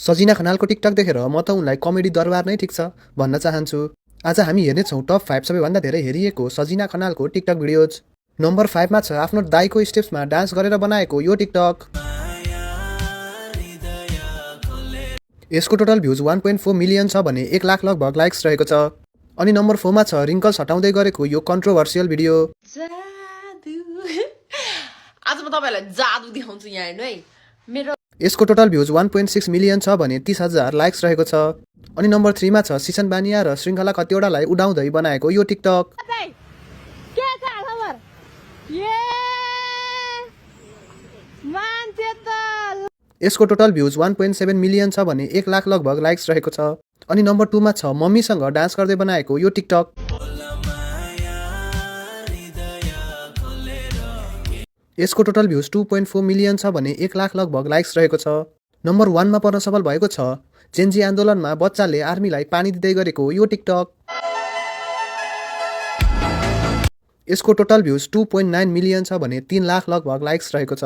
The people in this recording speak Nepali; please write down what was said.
सजिना खनालको टिकटक देखेर म त उनलाई कमेडी दरबार नै ठिक छ भन्न चाहन्छु। आज हामी हेर्नेछौँ टप 5 सबैभन्दा धेरै हेरिएको सजिना खनालको टिकटक भिडियोज। नम्बर 5 मा छ आफ्नो दाइको स्टेप्समा डान्स गरेर बनाएको यो टिकटक। यसको टोटल भ्युज 1.4 मिलियन छ भने 1 लाख लगभग लाइक्स रहेको छ। अनि नम्बर 4 मा छ रिङ्कल्स हटाउँदै गरेको यो कन्ट्रोभर्सियल भिडियो। आज म तपाईहरुलाई जादु देखाउँछु यहाँ हेर्नु है। मेरो यसको टोटल भ्युज 1.6 मिलियन छ भने 30,000 लाइक्स रहेको छ। अनि नम्बर 3 मा छ सिसन बानिया र श्रृङ्खला कतिवटालाई उडाउँदै बनाएको यो टिकटक। के छ खबर? मान्छे त यसको टोटल भ्युज 1.7 मिलियन छ भने 1 लाख लगभग लाइक्स रहेको छ। अनि नम्बर 2 मा छ मम्मीसँग डान्स गर्दै बनाएको यो टिकटक। यसको टोटल भ्युज 2.4 मिलियन छ भने 1 लाख लगभग लाइक्स रहेको छ। नम्बर 1 मा पर्न सफल भएको छ जेन्जी आन्दोलनमा बच्चाले आर्मीलाई पानी दिँदै गरेको यो टिकटक। यसको टोटल भ्युज 2.9 मिलियन छ भने 3 लाख लगभग लाइक्स रहेको छ।